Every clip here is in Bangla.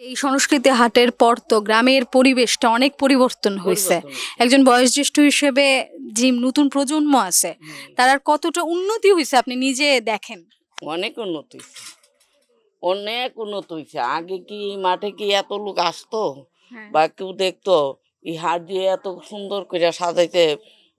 এই সংস্কৃতি হাটের পর তো গ্রামের পরিবেশটা অনেক পরিবর্তন হয়েছে। একজন বয়োজ্যেষ্ঠ হিসেবে যে নতুন প্রজন্ম আছে তার কতটা উন্নতি হয়েছে আপনি নিজে দেখেন? অনেক উন্নতি হয়েছে, অনেক উন্নতি হয়েছে। আগে কি মাঠে কি এত লোক আসতো বা কেউ দেখতো? এই হাট দিয়ে এত সুন্দর করে সাজাইতে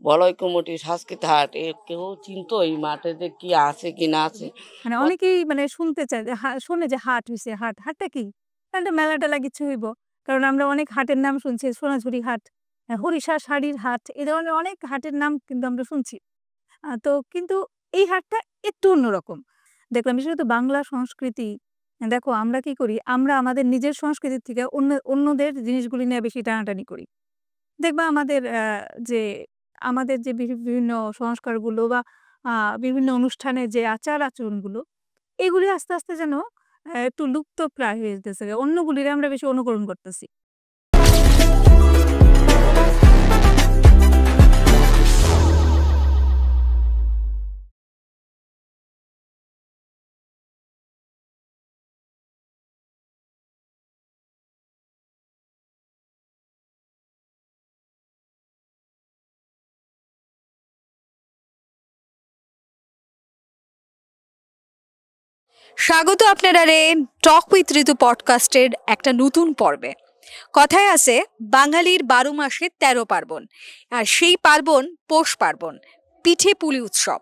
বলয় কমিটি সাংস্কৃতিক হাট কেউ চিনতো এই মাঠে যে কি আছে কি না আছে? মানে অনেকেই শুনতে চায় যে শোনে যে হাট হইছে, হাটটা কি? একটা মেলা টেলা কিছু হইব। কারণ আমরা অনেক হাটের নাম শুনছি, সোনাঝুরি হাট, হরিষা শাড়ির হাট, এই ধরনের অনেক হাটের নাম কিন্তু আমরা শুনছি। তো কিন্তু এই হাটটা একটু অন্যরকম দেখলাম, বিশেষত বাংলা সংস্কৃতি। দেখো আমরা কি করি, আমরা আমাদের নিজের সংস্কৃতির থেকে অন্যদের জিনিসগুলি নিয়ে বেশি টানাটানি করি। দেখবা আমাদের যে বিভিন্ন সংস্কারগুলো বা বিভিন্ন অনুষ্ঠানের যে আচার আচরণগুলো, এগুলি আস্তে আস্তে যেন একটু লুপ্ত প্রায় হয়ে যেতেছে, অন্যগুলির আমরা বেশি অনুকরণ করতেছি। স্বাগত আপনারা রে টক উইথ ঋতু পডকাস্টের একটা নতুন পর্বে। কথায় আছে বাঙালির 12 মাসে 13 পার্বণ, আর সেই পার্বণ পৌষ পার্বণ, পিঠে পুলি উৎসব।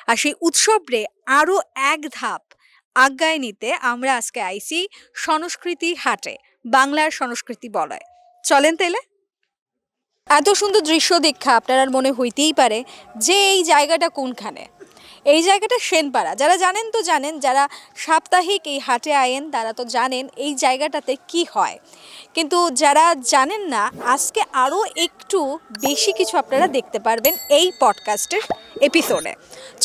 আর সেই উৎসব রে আরো এক ধাপ আজ্ঞায় নিতে আমরা আজকে আইছি সংস্কৃতি হাটে, বাংলার সংস্কৃতি বলয়। চলেন তাইলে। এত সুন্দর দৃশ্য দেখা আপনার মনে হইতেই পারে যে এই জায়গাটা কোনখানে। এই জায়গাটা সেনপাড়া। যারা জানেন তো জানেন, যারা সাপ্তাহিক এই হাটে আয়েন তারা তো জানেন এই জায়গাটাতে কি হয়। কিন্তু যারা জানেন না, আজকে আরও একটু বেশি কিছু আপনারা দেখতে পারবেন এই পডকাস্টের এপিসোডে।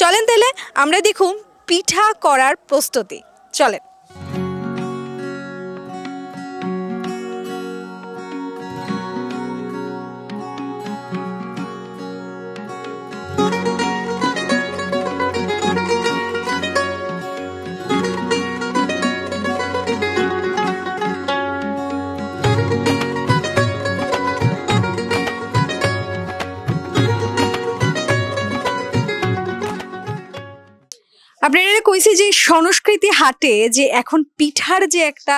চলেন তাহলে আমরা দেখুন পিঠা করার প্রস্তুতি। চলেন। আপনারা কইছি যে সংস্কৃতি হাটে যে এখন পিঠার যে একটা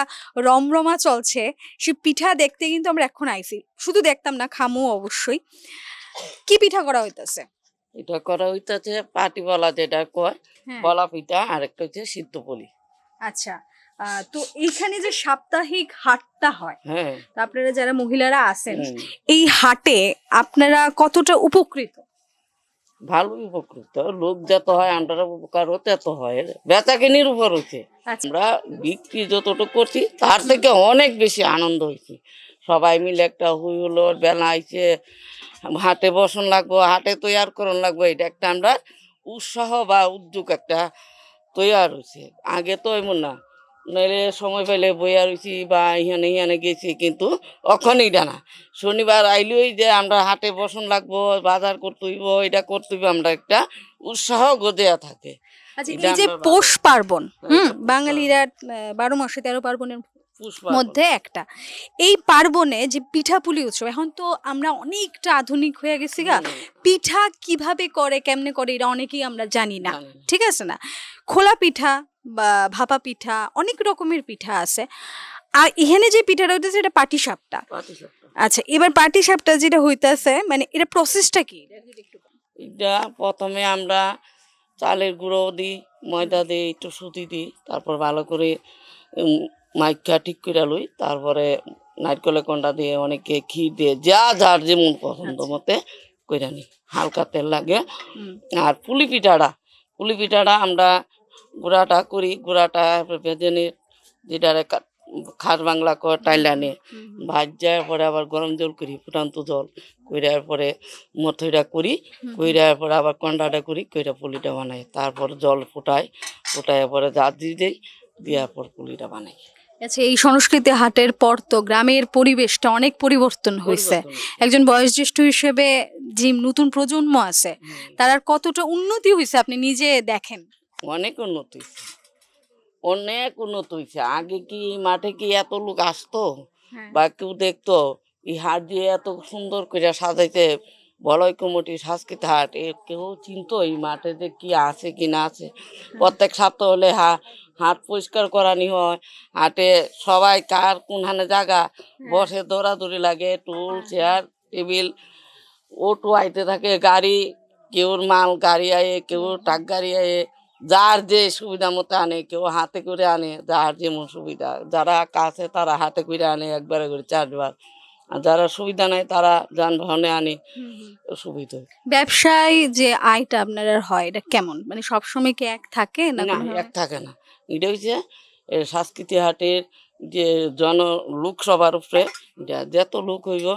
রমরমা চলছে, সে পিঠা দেখতে কিন্তু আমরা এখন আইছি। শুধু দেখতাম না, খামু অবশ্যই। কি পিঠা করা হইতাছে? এটা করা হইতাছে পাটি বলা, যেটা কয় বলা পিঠা, আর একটা হচ্ছে সিদ্ধ পুলি। আচ্ছা, তো এইখানে যে সাপ্তাহিক হাটটা হয়, আপনারা যারা মহিলারা আছেন এই হাটে আপনারা কতটা উপকৃত? ভালো উপকৃত, লোক যত হয় আমরা উপকার হতে এত হয়, বেচা কিনির উপর হচ্ছে। আমরা বিক্রি যতটুকু করছি তার থেকে অনেক বেশি আনন্দ হয়েছি। সবাই মিলে একটা হুই হলো, বেলা আইছে, হাটে বসন লাগবো, হাটে তৈয়ার করন লাগবো, এটা একটা আমরা উৎসাহ বা উদ্যোগ একটা তৈয়ার হয়েছে। আগে তো এমন না, নইলে সময় পেলে বইয়া রয়েছি বা ইহানে গেছি, কিন্তু অখনই ডানা শনিবার আইলেই যে আমরা হাটে বসন লাগবো, বাজার করতে হইব, এটা করতে হইব, আমরা একটা উৎসাহ গজেয়া থাকে। এই যে পৌষ পার্বণ, বাঙালিরা 12 মাসে 13 পার্বণের মধ্যে একটা, এই পার্বণে যে পিঠা পুলি উৎসব, এখন তো আমরা অনেকটা আধুনিক হয়ে গেছি গা, পিঠা কিভাবে করে কেমনে করে এটা অনেকেই আমরা জানি না, ঠিক আছে না? খোলা পিঠা বা ভাপা পিঠা, অনেক রকমের পিঠা আছে। আর এখানে যে পিঠাটা হইতেছে এটা পাটিসাপটা। আচ্ছা, এবার পাটিসাপটা যেটা হইতেছে, মানে এটা প্রসেসটা কি? এটা প্রথমে আমরা চালের গুঁড়ো দিই, ময়দা দিই, একটু সুতি দিই, তারপর ভালো করে মাইকা ঠিক করে লই, তারপরে নারকেলের কন্ডা দিয়ে, অনেকে ক্ষীর দিয়ে, যা যার যেমন পছন্দ মতে করে নিই। হালকা তেল লাগে। আর পুলি পিঠাটা আমরা গুঁড়াটা করি, গুঁড়াটা ভেজে নিই, যেটারে খাস বাংলা কর টাইলানে ভাজার পরে আবার গরম জল করি, ফুটান্ত জল কইরার পরে মথইটা করি, কইরার পরে আবার কন্ডাটা করি, কইরা পুলিটা বানাই, তারপর জল ফুটাই পরে জাত দিয়ে দিই, দেওয়ার পর পুলিটা বানাই। আচ্ছা, এই সংস্কৃতি হাটের পর তো গ্রামের পরিবেশটা অনেক পরিবর্তন হয়েছে। একজন বয়োজ্যেষ্ঠ হিসেবে যে নতুন প্রজন্ম আছে তার কতটা উন্নতি হয়েছে আপনি নিজে দেখেন? অনেক উন্নতি, অনেক উন্নত হয়েছে। আগে কি এই মাঠে কি এত লোক আসতো হ্যাঁ বা কেউ দেখতো? এই হাট দিয়ে এত সুন্দর করে সাজাইতে বলয় কমিটি সাংস্কৃতিক হাট কেউ চিনতো এই মাঠে যে কি আছে কি না আছে? প্রত্যেক সপ্তাহ হলে হাট পরিষ্কার করানি হয়। হাটে সবাই কার কোনখানে জায়গা বসে দৌড়াদৌড়ি লাগে, টুল চেয়ার টেবিল অটো আইতে থাকে, গাড়ি কেউর মাল গাড়ি আয়ে, কেউ ট্রাক গাড়ি আয়ে, যার যে সুবিধা মতো আনে, কেউ হাতে করে আনে, যার যেমন সুবিধা। যারা কাছে তারা হাতে করে আনে একবারে করে 4 বার, আর যারা সুবিধা নাই তারা যানবাহনে আনে সুবিধা। ব্যবসায় যে আয়টা আপনার হয় এটা কেমন, মানে সবসময় কি এক থাকে না না, কোনো এক থাকে না। এটা হচ্ছে সাংস্কৃতিক হাটের যে লোক সবার উপরে, এটা যত লোক হইব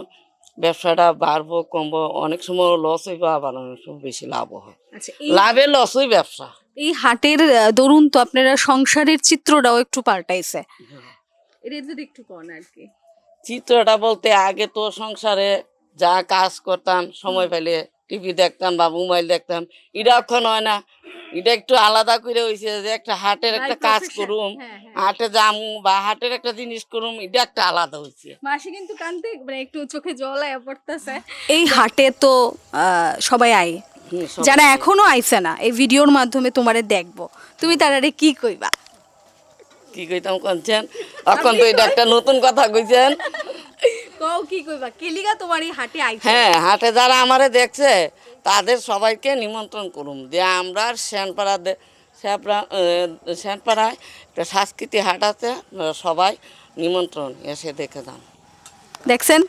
ব্যবসাটা বাড়বো কমবো, অনেক সময় লস হইব, আবার অনেক সময় বেশি লাভ হয়। আচ্ছা লাভে লসই ব্যবসা। এই হাটের দরুন তো আপনারা সংসারের চিত্রটাও একটু পাল্টাইছে, এটা যদি একটু কোন আর কি। চিত্রটা বলতে আগে তো সংসারে যা কাজ করতাম সময় পেলে টিভি দেখতাম বা মোবাইল দেখতাম, এটা এখন হয় না। এটা একটু আলাদা করে হয়েছে যে একটা হাটের একটা কাজ করুম, হাটে যামু বা হাটের একটা জিনিস করুম, এটা একটা আলাদা হয়েছে। মাসি কিন্তু কানতে মানে একটু চোখে জল আয়া পড়তেছে। এই হাটে তো সবাই আয়, যারা এখনো আইছে না এই ভিডিওর মাধ্যমে তোমারে দেখবো, তুমি তারারে কি কইবা? কি কইতাম কনছেন? এখন তো এটা একটা নতুন কথা কইছেন। কও কি কইবা, কেলিগা তোমার এই হাটে আইছে? হ্যাঁ, হাটে যারা আমারে দেখছে তাদের সবাইকে নিমন্ত্রণ করুম যে আমরা শ্যানপাড়ায় একটা সাংস্কৃতিক হাট আছে, আপনারা সবাই নিমন্ত্রণ এসে দেখে যান। দেখছেন?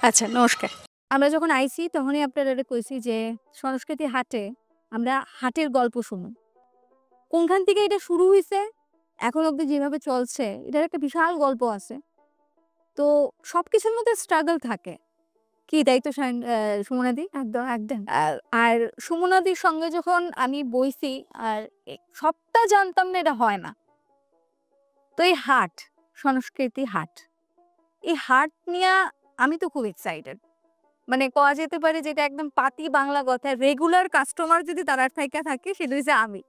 আচ্ছা, নমস্কার। আমরা যখন আইছি তখনই আপনারা কইছি যে সংস্কৃতি হাটে আমরা হাটের গল্প শুনুন। কোনখান থেকে এটা শুরু হইছে, এখন অব্দি যেভাবে চলছে, এটার একটা বিশাল গল্প আছে। তো সবকিছুর মধ্যে স্ট্রাগল থাকে। কি তাই তো সুমনাদি? একদম, একদম। আর সুমনাদির সঙ্গে যখন আমি বইছি আর সবটা জানতাম না এটা হয় না। তো এই হাট, সংস্কৃতি হাট, এই হাট নিয়ে আমি তো খুব এক্সাইটেড। মানে কওয়া যেতে পারে যেটা একদম পাতি বাংলা কথা, রেগুলার কাস্টমার যদি তারার থাইকা থাকে সেটা হচ্ছে আমি।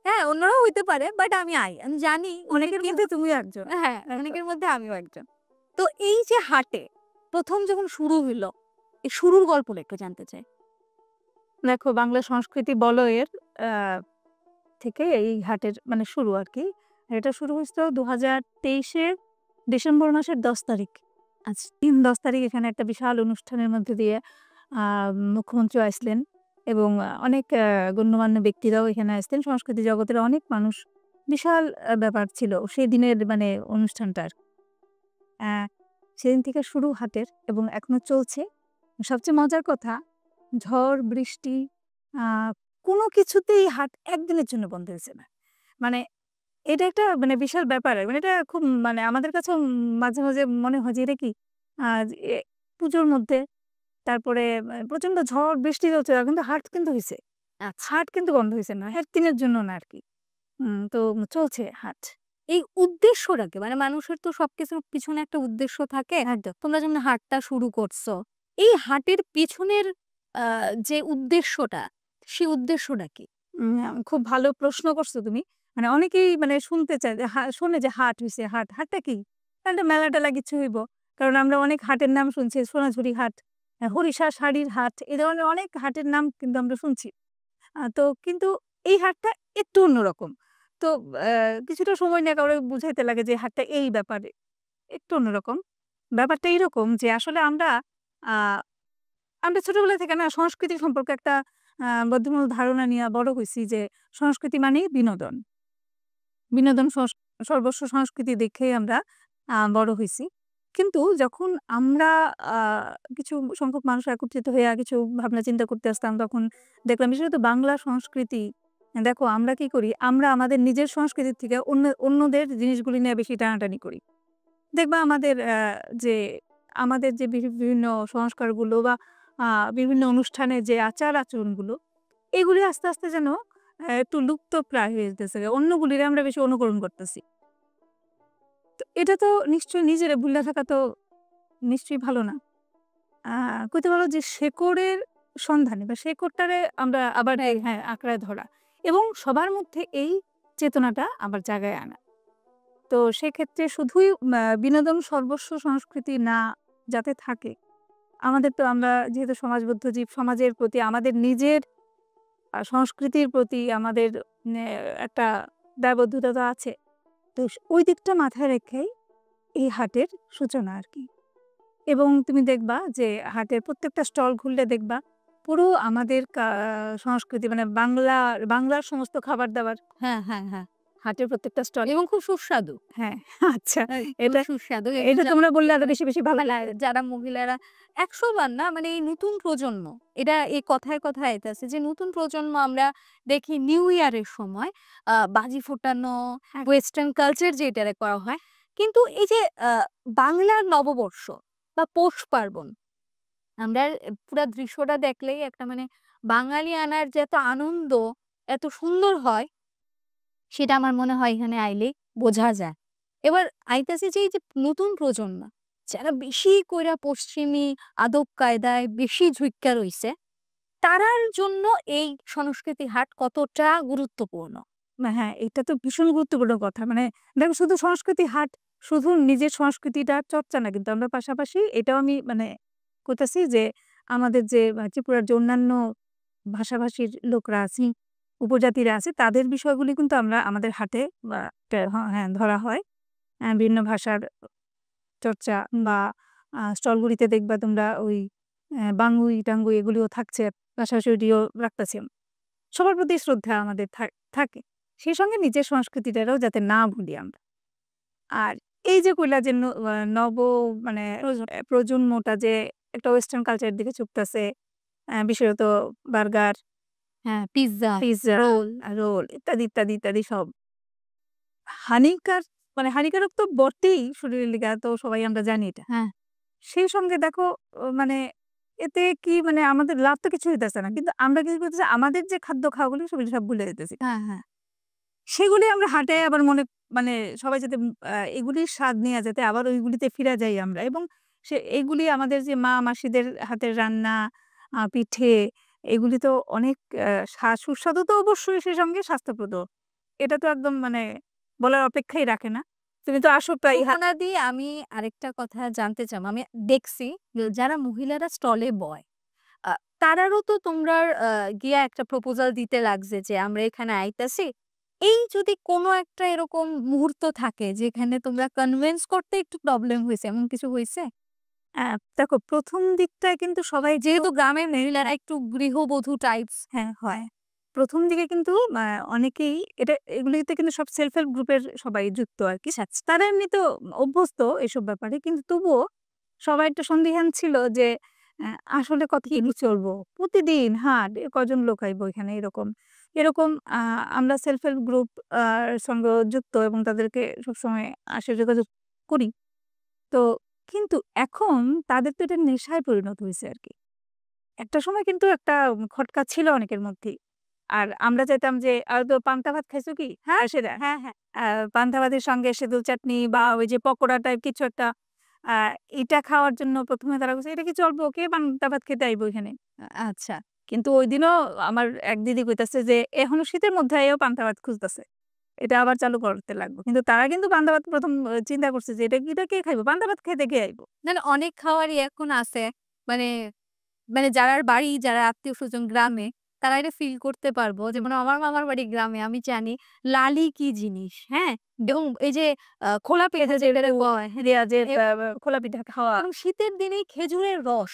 হ্যাঁ, অন্যরাও হইতে পারে, বাট আমি আমি জানি অনেকের মধ্যে তুমিও একজন। হ্যাঁ, অনেকের মধ্যে আমিও একজন। তো এই যে হাটে প্রথম যখন শুরু হইলো, এই শুরুর গল্পটা একটু জানতে চাই। দেখো, বাংলা সংস্কৃতি বলয়ের থেকে এই হাটের মানে শুরু আর কি। এটা শুরু হয়েছিল 2023-এর ডিসেম্বর মাসের 10 তারিখ। আচ্ছা, 10 তারিখ এখানে একটা বিশাল অনুষ্ঠানের মধ্যে দিয়ে মুখ্যমন্ত্রী আসলেন এবং অনেক গণ্যমান্য ব্যক্তিরাও এখানে আসলেন। সংস্কৃতি জগতের অনেক মানুষ, বিশাল ব্যাপার ছিল সেই দিনের মানে অনুষ্ঠানটার। সেদিন থেকে শুরু হাটের এবং এখনো চলছে। সবচেয়ে মজার কথা, ঝড় বৃষ্টি কোনো কিছুতেই হাট একদিনের জন্য বন্ধ হয়েছে না। মানে এটা একটা মানে বিশাল ব্যাপার। মানে এটা খুব মানে আমাদের কাছেও মাঝে, মাঝে মনে হয় যে এটা কি পুজোর মধ্যে, তারপরে প্রচন্ড ঝড় বৃষ্টি চলছে কিন্তু হাট কিন্তু হইছে। হাট কিন্তু বন্ধ হইছে না। একদিনের জন্য না আরকি। তো চলছে হাট। এই উদ্দেশ্যটা কি? মানে মানুষের তো সবকিছুর পিছনে একটা উদ্দেশ্য থাকে। একদম। তোমরা যেমন হাটটা শুরু করছো, এই হাটের পেছনের যে উদ্দেশ্যটা, সেই উদ্দেশ্যটা কি? খুব ভালো প্রশ্ন করছো তুমি। মানে অনেকেই মানে শুনতে চায় যে শোনে যে হাট হইছে, হাটটা কি? একটা মেলা-টেলা কিছু হইব। কারণ আমরা অনেক হাটের নাম শুনছি, সোনাঝুরি হাট, হরিষা শাড়ির হাট, এ ধরনের অনেক হাটের নাম কিন্তু আমরা শুনছি। তো কিন্তু এই হাটটা একটু অন্যরকম। তো কিছুটা সময় নিয়ে কাউরে বুঝাইতে লাগে যে হাটটা এই ব্যাপারে একটু অন্যরকম। ব্যাপারটা এইরকম যে আসলে আ আমরা ছোটবেলা থেকে না সংস্কৃতি সম্পর্কে একটা বদ্ধমূল ধারণা নিয়ে বড় হইছি যে সংস্কৃতি মানেই বিনোদন। বিনোদন সর্বস্ব সংস্কৃতি দেখেই আমরা বড় হইছি। কিন্তু যখন আমরা আ কিছু সংখ্যক মানুষ একত্রিত হইয়া কিছু ভাবনা চিন্তা করতে আসতাম, তখন দেখলাম বিশেষত বাংলা সংস্কৃতি, দেখো আমরা কি করি? আমরা আমাদের নিজের সংস্কৃতির থেকে অন্যদের জিনিসগুলি নিয়ে বেশি টানাটানি করি। দেখবা যে আমাদের যে বিভিন্ন সংস্কারগুলো বা আ বিভিন্ন অনুষ্ঠানে যে আচার-আচরণগুলো, এগুলি আস্তে, আস্তে যেন একটু লুপ্তপ্রায় হয়ে যেতেছে। অন্যগুলিরে আমরা বেশি অনুকরণ করতেছি। তো এটা তো নিশ্চয়ই নিজেরে ভুইলা থাকা তো নিশ্চয়ই ভালো না। আ কইতে পারো যে শেকড়ের সন্ধানে বা শেকড়টারে আমরা আবার আঁকড়ায় ধরা এবং সবার মধ্যে এই চেতনাটা আবার জাগায় আনা। তো সেক্ষেত্রে শুধুই বিনোদন সর্বস্ব সংস্কৃতি না যাতে থাকে, আমাদের তো আমরা যেহেতু সমাজবদ্ধ জীব, সমাজের প্রতি আমাদের নিজের সংস্কৃতির প্রতি আমাদের একটা দায়বদ্ধতা তো আছে। তো ওই দিকটা মাথায় রেখেই এই হাটের সূচনা আর কি। এবং তুমি দেখবা যে হাটের প্রত্যেকটা স্টল ঘুরলে দেখবা পুরো আমাদের সংস্কৃতি মানে বাংলার সমস্ত খাবার দাবার হ্যাঁ, হ্যাঁ, হ্যাঁ। হাটের প্রত্যেকটা স্টল। এবং খুব সুস্বাদু। হ্যাঁ, আচ্ছা। খুব এটা সুস্বাদু। এটা তোমরা বললে আরো বেশি ভালো যারা লাগে। যারা মহিলারা ১০০ বার না, মানে এই নতুন প্রজন্ম, এটা এই কথায় আইতাছে যে নতুন প্রজন্ম আমরা দেখি নিউ ইয়ারের সময় বাজি ফোটানো, হ্যাঁ। ওয়েস্টার্ন কালচার যেটারে করা হয়। কিন্তু এই যে বাংলার নববর্ষ বা পৌষ পার্বণ, আমরা পুরা দৃশ্যটা দেখলেই একটা মানে বাঙালিয়ানার যে এত আনন্দ, এত সুন্দর হয়, সেটা আমার মনে হয় এখানে আইলেই বোঝা যায়। এবার আইতাছে যে এই যে নতুন প্রজন্ম যারা বেশি কইরা পশ্চিমী আদব কায়দায় বেশি ঝুইক্কা রইছে, তারার জন্য এই সংস্কৃতি হাট কতটা গুরুত্বপূর্ণ? হ্যাঁ, এটা তো ভীষণ গুরুত্বপূর্ণ কথা। মানে দেখো শুধু সংস্কৃতি হাট, শুধু নিজের সংস্কৃতিটার চর্চা না, কিন্তু আমরা পাশাপাশি এটাও আমি মানে করতেছি যে আমাদের যে ত্রিপুরার যে অন্যান্য ভাষাভাষীর লোকরা আছি, উপজাতিরা আছে, তাদের বিষয়গুলি কিন্তু আমরা আমাদের হাটে হ্যাঁ, ধরা হয়। বিভিন্ন ভাষার চর্চা বা স্টলগুলিতে দেখবা তোমরা ওই বাঙ্গুই-টাঙ্গুই এগুলিও থাকছে, পাশাপাশি ওইটিও রাখতেছি। সবার প্রতি শ্রদ্ধা আমাদের থাকে। সেই সঙ্গে নিজের সংস্কৃতিটারও যাতে না ভুলি আমরা। আর এই যে কইলা যে নব মানে প্রজন্মটা যে একটা ওয়েস্টার্ন কালচারের দিকে ঝুঁকতাছে, বিশেষত বার্গার, হ্যাঁ, পিজ্জা, পিজ্জা, রোল। রোল ইত্যাদি সব হানিকার মানে হানিকারক তো বটেই শরীরের লিগা, তো সবাই আমরা জানি এটা। হ্যাঁ, সেই সঙ্গে দেখো মানে এতে কি মানে আমাদের লাভ তো কিছু হইতেছে না। কিন্তু আমরা কি করতেছি, আমাদের যে খাদ্য খাওয়াগুলি সেগুলি সব ভুলে যেতেছি। হ্যাঁ, হ্যাঁ। সেগুলি আমরা হাঁটে আবার মানে সবাই যাতে এগুলির স্বাদ নিয়ে যাতে আবার ওইগুলিতে ফিরা যাই আমরা, এবং এগুলি আমাদের যে মা-মাসিদের হাতের রান্না, পিঠে, এগুলি তো অনেক সুস্বাদু তো অবশ্যই, সেই সঙ্গে স্বাস্থ্যপ্রদ। এটা তো একদম মানে বলার অপেক্ষাই রাখে না। তুমি তো আসো প্রায় সুমনাদি, আমি আরেকটা কথা জানতে চাম। আমি দেখছি যে যারা মহিলারা স্টলে বয়, আ তারারও তো তোমরার গিয়া একটা প্রপোজাল দিতে লাগছে যে আমরা এখানে আইতাছি। এই যদি কোনো একটা এরকম মুহূর্ত থাকে যেখানে তোমরা কনভিন্স করতে একটু প্রবলেম হইছে, এমন কিছু হইছে? দেখো ১ম দিকটায় কিন্তু সবাই যেহেতু গ্রামের মহিলারা একটু গৃহবধূ টাইপস। হ্যাঁ, হয়। ১ম দিকে কিন্তু অনেকেই এগুলিতে কিন্তু সব সেলফ হেল্প গ্রুপের সবাই যুক্ত আরকি। তারা এমনি তো অভ্যস্ত এসব ব্যাপারে। কিন্তু তবুও সবার একটা সন্দিহান ছিল যে আসলে কতদিন চলবো? প্রতিদিন হাট, কজন লোক আইবো এখানে এরকম। এরকম আমরা সেলফ হেল্প গ্রুপ সঙ্গেও যুক্ত এবং তাদেরকে সবসময় যোগাযোগ করি। তো কিন্তু এখন তাদের তো এটা নেশায় পরিণত হইছে আরকি। একটা সময় কিন্তু একটা খটকা ছিল অনেকের মধ্যেই। আর আমরা চাইতাম যে তো পান্তা ভাত খাইছো কি? হ্যাঁ, সেটা। হ্যাঁ, হ্যাঁ। পান্তা ভাতের সঙ্গে সেদুল চাটনি বা ওই যে পকোড়া টাইপ কিছু একটা, আ এটা খাওয়ার জন্য ১ম এ তারা কইছে, "এটা কি চলবো? কে পান্তা ভাত খেতে আইবো এখানে?" আচ্ছা। কিন্তু ঐদিনও আমার এক দিদি কইতাছে যে এখনো শীতের মধ্যে আইয়াও পান্তা ভাত খুঁজতাছে। এটা আবার চালু করতে লাগবো। কিন্তু তারা কিন্তু পান্তা ভাত ১ম চিন্তা করছে যে এটা কে খাইবো? পান্তা ভাত খাইতে কে আইবো? না, না, অনেক খাওয়ারই এখন আছে। মানে মানে যারার বাড়ি, যারা আত্মীয়স্বজন গ্রামে, তারা এটা ফিল করতে পারবো। যেমন আমার মামার বাড়ি গ্রামে, আমি জানি লালি কি জিনিস, হ্যাঁ? এবং এই যে খোলা পিঠা যেটারে বলে, দিয়া যে এ খোলা পিঠা খাওয়া। এবং শীতের দিনে খেজুরের রস,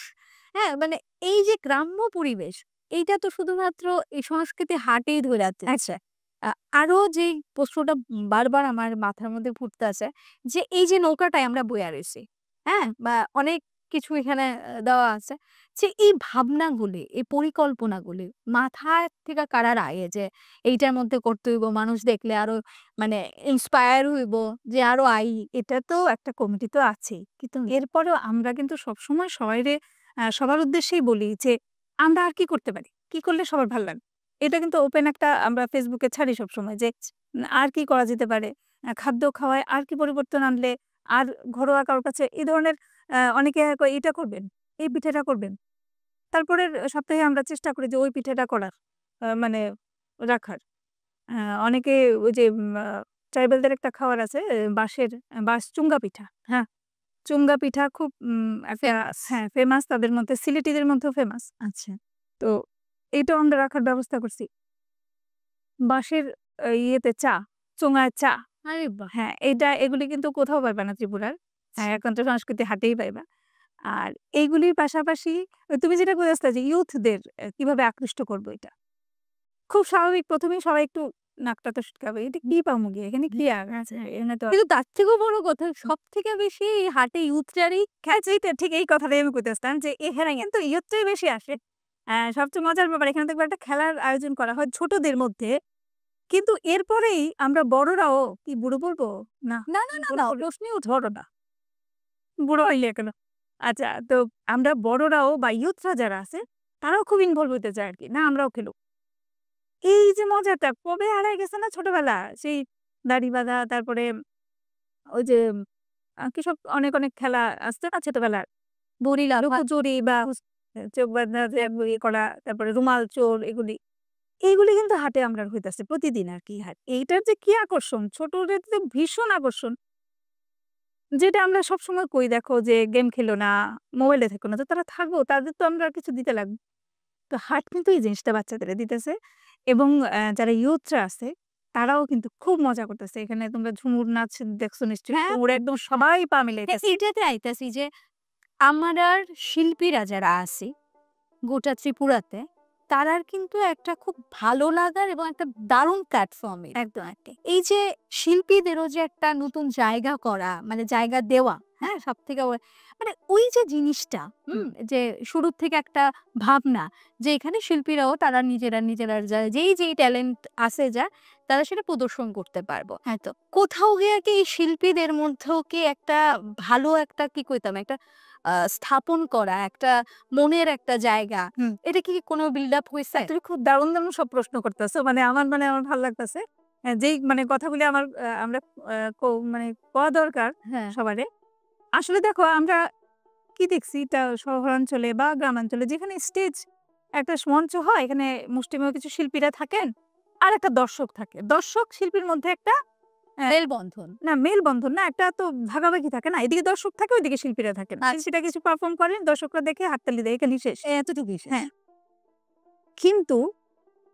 হ্যাঁ? মানে এই যে গ্রাম্য পরিবেশ, এইটা তো শুধুমাত্র এই সংস্কৃতি হাটেই ধইরা আছে। আ আরো যেই প্রশ্নটা বারবার আমার মাথার মধ্যে ঘুরতাছে যে এই যে নৌকাটায় আমরা বইয়া রইছি, হ্যাঁ? বা অনেক কিছু এখানে দেওয়া আছে। যে এই ভাবনাগুলি, এই পরিকল্পনাগুলি মাথায় থেকে কারার আয়ে যে এইটার মধ্যে করতে হইব, মানুষ দেখলে আরো মানে ইন্সপায়ার হইব যে আরো আই। এটা তো একটা কমিটি তো আছেই। কিন্তু এরপরেও আমরা কিন্তু সবসময় সবার উদ্দেশ্যেই বলি যে, আমরা আর কি করতে পারি? কি করলে সবার ভাল লাগবে? এটা কিন্তু ওপেন একটা আমরা Facebook এ ছাড়ি সবসময় যে, আর কি করা যেতে পারে? খাদ্য খাওয়ায় আর কি পরিবর্তন আনলে, আর ঘরোয়া কারো কাছে এই ধরনের অনেকে কয় এটা করবেন, এই পিঠাটা করবেন। তারপরের সপ্তাহে আমরা চেষ্টা করি যে ওই পিঠাটা করার, মানে রাখার। অনেকে ওই যে ট্রাইবালদের একটা খাবার আছে বাঁশ চুঙ্গা পিঠা। হ্যাঁ, চুঙ্গা পিঠা খুব একটা Famous। হ্যাঁ, ফেমাস তাদের মধ্যে, সিলেটিদের মধ্যেও ফেমাস। আচ্ছা। তো এইটাও আমরা রাখার ব্যবস্থা করছি। বাঁশের ইয়েতে চোঙায় চা। আরে বাহ! হ্যাঁ, এগুলি কিন্তু কোথাও পাইবা না ত্রিপুরার। হ্যাঁ, এখন তো সংস্কৃতি হাটেই পাইবা। আর এইগুলির পাশাপাশি তুমি যেটা কইতাছিলা যে ইয়ুথদের কিভাবে আকৃষ্ট করব এটা। খুব স্বাভাবিক, ১ম এই সবাই একটু নাকটা তো সিটকাবে। এটা কি পামু গিয়ে? এখানে কি আছে? এখানে তো কিন্তু তার থেকেও বড় কথা সবথেকে বেশি এই হাটে ইয়ুথরারই এইটা ঠিক এই কথাটাই আমি কইতেছিলাম যে এখানে কিন্তু ইয়ুথটাই বেশি আসে। সবচেয়ে মজার ব্যাপার এখানে দেখবা একটা খেলার আয়োজন করা হয় ছোটদের মধ্যে। কিন্তু এরপরেই আমরা বড়রাও কি বুড়ো বলবো? না, না, প্রশ্নই উঠলো না। বুড়ো হইলে কেন? আচ্ছা, তো আমরা বড়রাও বা ইয়ুথরা যারা আছে তারাও খুব ইনভলভ হইতে চায় আরকি। না আমরাও খেলুক। এই যে মজাটা কবে হারায় গেছে না ছোটবেলা? সেই দাড়ি বাঁধা, তারপরে ওই যে কিসব অনেক খেলা আসছে না ছোটবেলার? বড়ি লাফা লুকোচুরি বা চোখ বাঁধা যে ইয়ে করা, তারপরে রুমাল চোর এগুলি। এইগুলি কিন্তু হাটে আমরা হইতাছে প্রতিদিন আরকি হাট। এইটার যে কি আকর্ষণ, ছোটদের তো ভীষণ আকর্ষণ। যেটা আমরা সবসময় কই দেখো যে গেম খেলো না, মোবাইলে থেকো না। তো তারা থাকবো, তাদের তো আমরা কিছু দিতে লাগবে। তো হাট কিন্তু এই জিনিসটা বাচ্চাদেরকে দিতেছে এবং যারা ইয়ুথরা আছে তারাও কিন্তু খুব মজা করতেছে। এখানে তোমরা ঝুমুর নাচ দেখছো নিশ্চয়ই। হ্যাঁ, ঝুমুরে একদম সবাই পা হ্যাঁ, মিলাইতেছে। এইটাতে আইতাছি যে আমারার শিল্পীরা যারা আছে গোটা ত্রিপুরাতে তারার কিন্তু একটা খুব ভালো লাগার এবং একটা দারুণ প্ল্যাটফর্ম একদম একদম। এই যে শিল্পীদেরও যে একটা নতুন জায়গা করা মানে জায়গা দেওয়া হ্যাঁ সব থেকে মানে ওই যে জিনিসটা যে শুরুর থেকে একটা ভাবনা যে এখানে শিল্পীরাও তারা নিজেরা যেই ট্যালেন্ট আছে যা তারা সেটা প্রদর্শন করতে পারবো হ্যাঁ তো। কোথাও গিয়ে কি এই শিল্পীদের মধ্যেও কি একটা ভালো একটা কি কইতাম একটা স্থাপন করা একটা মনের একটা জায়গা হুম। এটা কি কোনো বিল্ড আপ হয়েছে তুমি খুব দারুণ সব প্রশ্ন করতেছো। মানে আমার ভাল লাগতেছে। যেই মানে কথাগুলি আমরা আ মানে কওয়া দরকার হ্যাঁ সবারে। আসলে দেখো আমরা কি দেখছি এটা শহরাঞ্চলে বা গ্রামাঞ্চলে যেখানে স্টেজ একটা মঞ্চ হয়, এখানে মুষ্টিমেয় কিছু শিল্পীরা থাকেন আর একটা দর্শক থাকে। দর্শক শিল্পীর মধ্যে একটা মেলবন্ধন না মেলবন্ধন না, একটা তো ভাগাভাগি থাকে না। এদিকে দর্শক থাকে, ওইদিকে শিল্পীরা থাকেন। আচ্ছা। শিল্পীরা কিছু পারফর্ম করেন, দর্শকরা দেখে হাততালি দেয়, এখানেই শেষ। এতটুকুই শেষ। হ্যাঁ। কিন্তু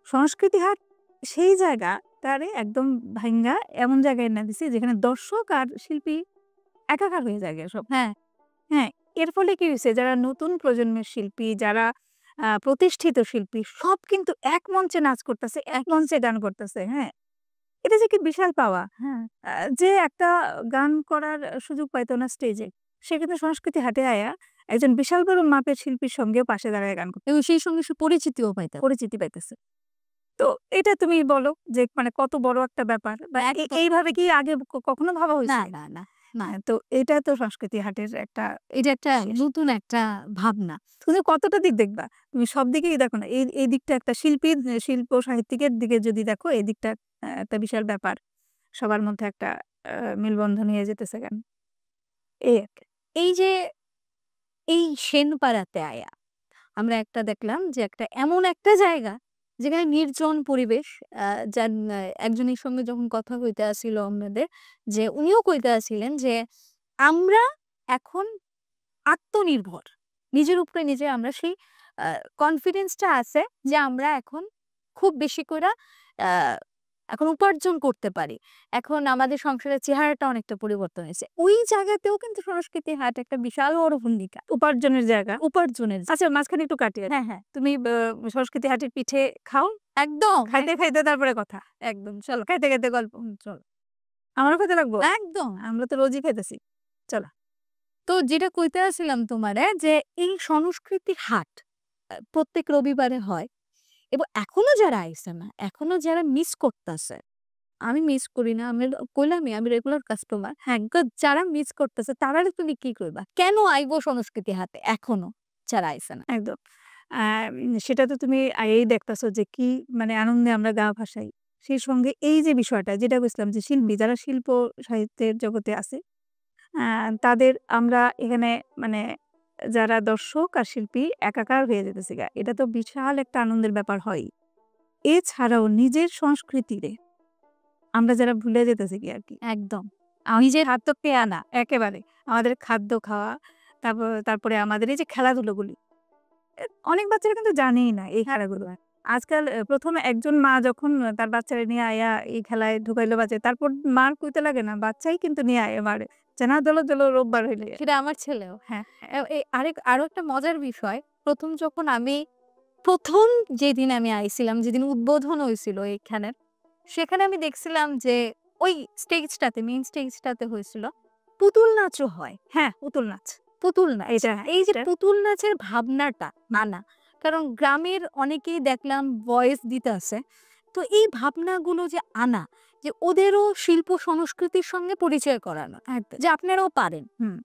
সংস্কৃতি হাট সেই জায়গাটারে একদম ভাইঙ্গা এমন জায়গায় এনে দিছে যেখানে দর্শক আর শিল্পী একাকার হয়ে যায় গে সব। হ্যাঁ হ্যাঁ, এর ফলে কি হইছে যারা নতুন প্রজন্মের শিল্পী, যারা প্রতিষ্ঠিত শিল্পী সব কিন্তু এক মঞ্চে নাচ করতেছে, এক মঞ্চে গান করতেছে। হ্যাঁ? এটা যে কি বিশাল পাওয়া। হ্যাঁ আ যে একটা গান করার সুযোগ পাইতো না স্টেজে, সে কিন্তু সংস্কৃতি হাটে আয়া একজন বিশাল বড় মাপের শিল্পীর সঙ্গেও পাশে দাঁড়ায় গান করতে এবং সেই সঙ্গে সে পরিচিতিও পাইতাম পরিচিতি পাইতেছে। তো এটা তুমি বলো যে মানে কত বড় একটা ব্যাপার বা একদম। এইভাবে কি আগে কখনো ভাবা না হইছে? না না না তো এটা তো সংস্কৃতি হাটের একটা এটা একটা শেষ। নতুন একটা ভাবনা তুমি কতটা দিক দেখবা? তুমি সব দিকেই দেখো না। এই দিকটা একটা শিল্পীর, শিল্প সাহিত্যিকের দিকে যদি দেখো এই দিকটা একটা বিশাল ব্যাপার। সবার মধ্যে একটা আ মেলবন্ধন হয়ে যেতেছে কেন? এই আরকি। এই যে এই সেনপাড়াতে আয়া আমরা একটা দেখলাম যে একটা এমন একটা জায়গা যেখানে নির্জন পরিবেশ যার একজনের সঙ্গে যখন কথা কইতে আসছিল আমাদের যে উনিও কইতে আসছিলেন যে আমরা এখন আত্মনির্ভর নিজের উপরে নিজে আমরা সেই কনফিডেন্সটা আছে যে আমরা এখন খুব বেশি করে এখন উপার্জন করতে পারি এখন আমাদের সংসারের চেহারাটা অনেকটা পরিবর্তন হয়েছে ওই জায়গাতেও কিন্তু সংস্কৃতি হাট একটা বিশাল বড় ভূমিকা উপার্জনের জায়গা। উপার্জনের আচ্ছা মাঝখানে একটু কাটি। হ্যাঁ তুমি সংস্কৃতি হাটের পিঠে খাও? একদম খাইতে তারপরে কথা। একদম চলো খাইতে গল্প। চলো। আমারও খেতে লাগবো? একদম আমরা তো রোজই খাইতেছি। চলো। তো যেটা কইতে আসছিলাম তোমারে যে এই সংস্কৃতি হাট প্রত্যেক রবিবারে হয় এবং এখনো যারা আইছে না এখনো যারা মিস করতেছে আমি মিস করি না আমি কইলামই আমি রেগুলার কাস্টমার হ্যাঁ যারা মিস করতেছে তারা তুমি কি করবা কেন আইবো সংস্কৃতি হাতে এখনো যারা আইছে না একদম। সেটা তো তুমি আগেই দেখতেছো যে কি মানে আনন্দে আমরা গা ভাসাই। সেই সঙ্গে এই যে বিষয়টা যেটা বলছিলাম যে শিল্পী যারা শিল্প সাহিত্যের জগতে আছে, আ তাদের আমরা এখানে মানে যারা দর্শক আর শিল্পী একাকার হয়ে যেতেছি গা। এটা তো বিশাল একটা আনন্দের ব্যাপার হয়ই। এছাড়াও নিজের সংস্কৃতিরে আমরা যারা ভুলে যেতেছি কি আর কি। একদম। নিজের হাত তো পেয়ে আনা একেবারে। আমাদের খাদ্য খাওয়া, তারপরে আমাদের এই যে খেলাধুলোগুলি, অনেক বাচ্চারা কিন্তু জানেই না এই খেলাগুলো। আজকাল ১ম একজন মা যখন তার বাচ্চারে নিয়ে আইয়া এই খেলায় ঢুকাইলো বাচ্চা, তারপর মার কইতে লাগে না, বাচ্চাই কিন্তু নিয়ে আয় মারে। যে না দৌলত, রোববার হইলে। সেটা আমার ছেলেও। হ্যাঁ, আরো একটা মজার বিষয়, প্রথম যেদিন আমি আইছিলাম, যেদিন উদ্বোধন হয়েছিল এইখানের, সেখানে আমি দেখছিলাম যে ওই মেইন স্টেজটাতে হয়েছিল পুতুল নাচও হয়। হ্যাঁ, পুতুল নাচ। পুতুল নাচ। এটা এই যে এটা পুতুল নাচের ভাবনাটা আনা, কারণ গ্রামের অনেকেই দেখলাম ভয়েস দিতে আছে, তো এই ভাবনাগুলো যে আনা, যে ওদেরও শিল্প সংস্কৃতির সঙ্গে পরিচয় করানো, একদম। যে আপনারাও পারেন। হুম।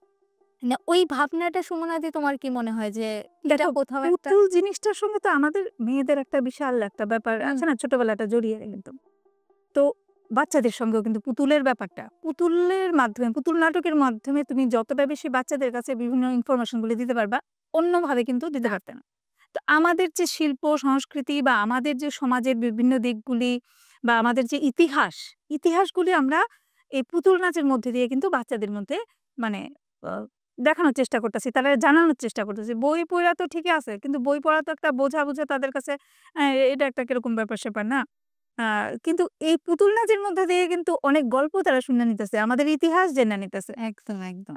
না, ওই ভাবনাটা সুমনাদি তোমার কি মনে হয় যে এটা দেখো, কোথাও একটা পুতুল জিনিসটার সঙ্গে তো আমাদের মেয়েদের একটা বিশাল একটা ব্যাপার আছে না, ছোটবেলাটা জড়িয়ে কিন্তু। তো বাচ্চাদের সঙ্গেও কিন্তু পুতুলের ব্যাপারটা, পুতুলের মাধ্যমে, পুতুল নাটকের মাধ্যমে তুমি যতটা বেশি বাচ্চাদের কাছে বিভিন্ন ইনফরমেশন গুলি দিতে পারবা, অন্যভাবে কিন্তু দিতে পারতে না। তো আমাদের যে শিল্প সংস্কৃতি বা আমাদের যে সমাজের বিভিন্ন দিকগুলি বা আমাদের যে ইতিহাসগুলি আমরা এই পুতুল নাচের মধ্যে দিয়ে কিন্তু বাচ্চাদের মধ্যে মানে দেখানোর চেষ্টা করতেছি, তারা জানানোর চেষ্টা করতেছি। বই পড়া তো ঠিকই আছে, কিন্তু বই পড়া তো একটা বোঝা তাদের কাছে এটা একটা কিরকম ব্যাপার স্যাপার না। কিন্তু এই পুতুল নাচের মধ্যে দিয়ে কিন্তু অনেক গল্প তারা শুনে নিতেছে, আমাদের ইতিহাস জেনে নিতেছে। একদম, একদম,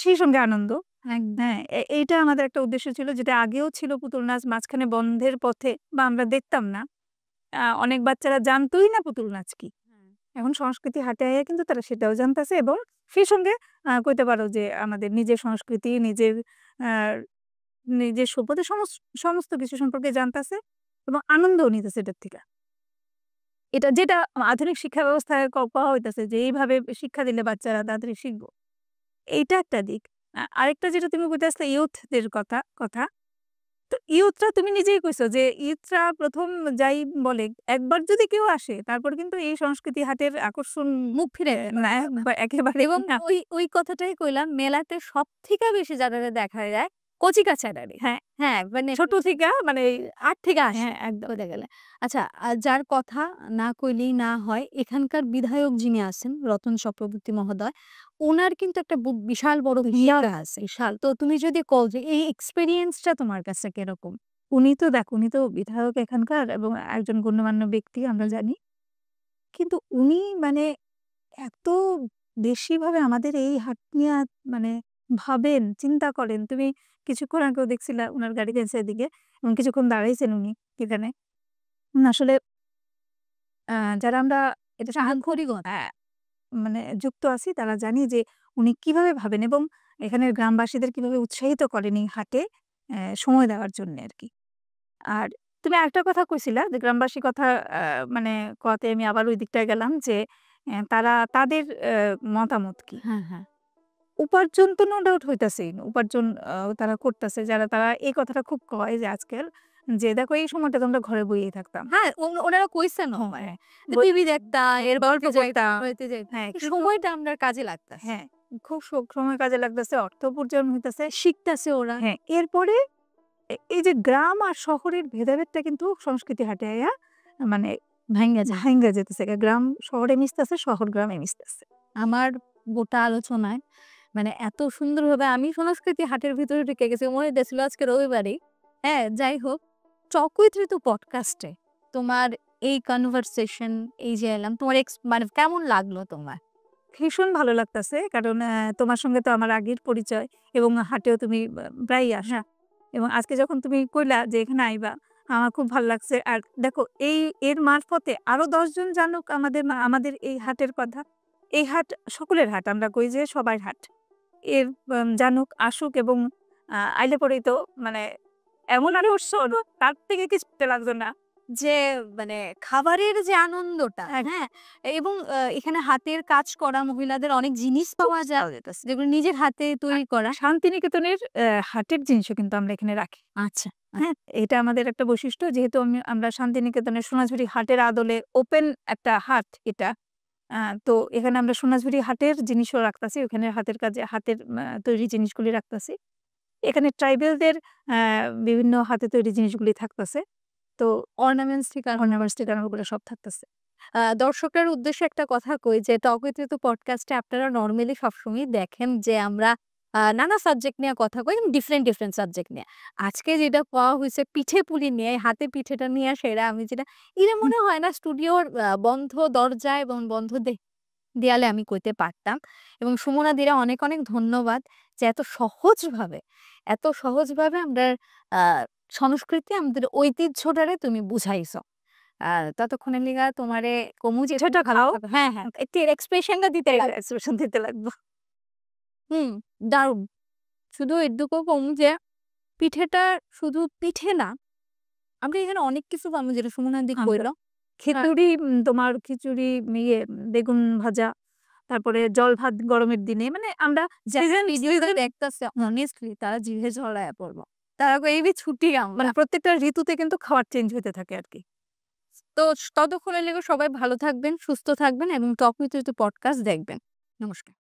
সেই সঙ্গে আনন্দ। একদম। হ্যাঁ, এইটা আমাদের একটা উদ্দেশ্য ছিল, যেটা আগেও ছিল পুতুল নাচ, মাঝখানে বন্ধের পথে বা আমরা দেখতাম না। অনেক বাচ্চারা জানতোই না পুতুল নাচ কি। এখন সংস্কৃতি হাটে আইয়া কিন্তু তারা সেটাও জানতেছে, এবং সেই সঙ্গে কইতে পারো যে আমাদের নিজের সংস্কৃতি, আ নিজের সভ্যতা সমস্ত কিছু সম্পর্কে জানতেছে এবং আনন্দও নিতেছে এটার থেকে। এটা যেটা আধুনিক শিক্ষা ব্যবস্থায় কওয়া হইতেছে যে এইভাবে শিক্ষা দিলে বাচ্চারা তাড়াতাড়ি শিখবো। এইটা একটা দিক। আরেকটা যেটা তুমি কইতাছিলা ইয়ুথদের কথা। তো ইয়ুথরা তুমি নিজেই কইছো যে ইয়ুথরা ১ম যাই বলে, একবার যদি কেউ আসে তারপর কিন্তু এই সংস্কৃতি হাটের আকর্ষণ মুখ ফিরে না একেবারে এবং না। ওই কথাটাই কইলাম, মেলাতে সবথেকে বেশি যারারে দেখা যায় কচিকাঁচারারে। হ্যাঁ, হ্যাঁ, মানে ছোট থেকে মানে ৮ থেকে আসে হ্যাঁ, একদম। বলতে গেলে। আচ্ছা, যার কথা না কইলেই না হয়, এখানকার বিধায়ক যিনি আছেন রতন চক্রবর্তী মহোদয়, উনার কিন্তু একটা বিশাল বড় ভূমিকা আছে। বিশাল। তো তুমি যদি কও যে এই এক্সপেরিয়েন্সটা তোমার কাছে কিরকম? উনি তো বিধায়ক এখানকার এবং একজন গণ্যমান্য ব্যক্তি আমরা জানি। কিন্তু উনি মানে এত বেশিভাবে আমাদের এই হাট নিয়া মানে ভাবেন, চিন্তা করেন। তুমি কিছুক্ষণ আগেও দেখছিলা উনার গাড়ি গেছে এদিকে এবং কিছুক্ষণ দাঁড়াইছেন উনি এখানে। আসলে আ যারা আমরা এটার সঙ্গে সাংগঠনিকতা। মানে যুক্ত আছি তারা জানি যে উনি কিভাবে ভাবেন এবং এখানের গ্রামবাসীদের কিভাবে উৎসাহিত করেন এই হাটে সময় দেওয়ার জন্যে আরকি। আর তুমি আরেকটা কথা কইছিলা যে গ্রামবাসী কথা আ মানে কওয়াতে আমি আবার ওই দিকটায় গেলাম যে তারা তাদের মতামত কি? হ্যাঁ, হ্যাঁ। উপার্জন তো নো ডাউট হইতাছেই। উপার্জন তারা করতাছে। তারা এই কথাটা খুব কয় যে আজকাল যে, "দেখো এই সময়টা তো আমরা ঘরে বইয়েই থাকতাম।" হ্যাঁ, ওনারা কইছেনও হ্যাঁ, মানে হ্যাঁ। যে বই টিভি দেখতাম, গল্প করতাম। হইতে যাইতাম। হ্যাঁ, কিন্তু সময়টা আমরার কাজে লাগতাছে। হ্যাঁ, খুব সময় কাজে লাগতেছে, অর্থ উপার্জন হইতেছে। শিখতাছে ওরা। হ্যাঁ, এরপরে এই যে গ্রাম আর শহরের ভেদাভেদটা কিন্তু সংস্কৃতি হাটে আইয়া মানে ভাইঙ্গা যায়। ভাইঙ্গা যেতেছে। গ্রাম শহরে মিশতেছে, শহর গ্রামে মিশতেছে। আমার গোটা আলোচনায় মানে এত সুন্দরভাবে আমি সংস্কৃতি হাটের ভিতরে ঢুকে গেছি। মনে হইতেছিল আজকে রবিবারই। হ্যাঁ, যাই হোক, টক উইথ ঋতু পডকাস্টে তোমার এই কনভারসেশন, এই যে এলাম, তোমার মানে কেমন লাগলো তোমার? ভীষণ ভালো লাগতাছে। কারণ তোমার সঙ্গে তো আমার আগের পরিচয় এবং হাটেও তুমি প্রায়ই আসা। এবং আজকে যখন তুমি কইলা যে এখানে আইবা, আমার খুব ভাল লাগছে। আর দেখো এর মারফতে আরো ১০ জন জানুক আমাদের এই হাটের কথা। এই হাট সকলের হাট। আমরা কই যে সবার হাট। এর জানুক, আসুক এবং আইলে পরেই তো মানে এমন আরো উৎসব তার থেকে কিছুতে লাগতো না। যে মানে খাবারের যে আনন্দটা, হ্যাঁ? এবং এখানে হাতের কাজ করা মহিলাদের অনেক জিনিস পাওয়া যায়, যেগুলো নিজের হাতে তৈরি করা। শান্তিনিকেতনের হাটের জিনিসও কিন্তু আমরা এখানে রাখি। আচ্ছা। হ্যাঁ? এটা আমাদের একটা বৈশিষ্ট্য। যেহেতু আমরা শান্তিনিকেতনের সোনাঝুরি হাটের আদলে ওপেন একটা হাট এটা। আ তো এখানে আমরা সোনাঝুরি হাটের জিনিসও রাখতাছি। ওখানে হাতের কাজে হাতের তৈরি জিনিসগুলি রাখতাছি। এখানে ট্রাইবেলদের বিভিন্ন হাতে তৈরি জিনিসগুলি থাকতাছে। তো অর্নামেন্টস থেকে অর্নামেন্টস থেকে আরম্ভ করে সব থাকতাছে। দর্শকদের উদ্দেশ্যে একটা কথা কই যে টক উইথ ঋতু পডকাস্টে আপনারা নরমালি সবসময় দেখেন যে আমরা নানা সাবজেক্ট নিয়ে কথা কই, ডিফারেন্ট সাবজেক্ট নিয়ে। আজকে যেটা কওয়া হইছে পিঠে পুলি নিয়ে, হাতে পিঠেটা নিয়ে সেটা আমি যেটা এটা মনে হয় না স্টুডিওর বন্ধ দরজা এবং বন্ধ দেয়ালে আমি কইতে পারতাম। এবং সুমনা দিরা অনেক ধন্যবাদ যে এত সহজভাবে আমরার আ সংস্কৃতি আমাদের ঐতিহ্যটারে তুমি বুঝাইছো। ততক্ষণের লিগা তোমারে কমু যে পিঠাটা খাও। হ্যাঁ, একটু এক্সপ্রেশনটা দিতে লাগবে। এক্সপ্রেশন দিতে লাগবো। হুম, দারুণ। শুধু এটুকু কমু যে পিঠেটা শুধু পিঠে না, আমরা এখানে অনেক কিছু পাবো যেটা সুমনা দি কইল। খিচুড়ি, তোমার খিচুড়ি, ইয়ে বেগুন ভাজা, তারপরে জল ভাত গরমের দিনে মানে আমরা ভিডিওটা দেখতাছে অনেস্টলি তারা জিভে জড়ায়া পড়বো। তারা কই এই ছুটি আমরা। মানে প্রত্যেকটা ঋতুতে কিন্তু খাবার চেঞ্জ হতে থাকে আর কি। তো ততক্ষণের লেগে সবাই ভালো থাকবেন, সুস্থ থাকবেন এবং টক উইথ ঋতু পডকাস্ট দেখবেন। নমস্কার।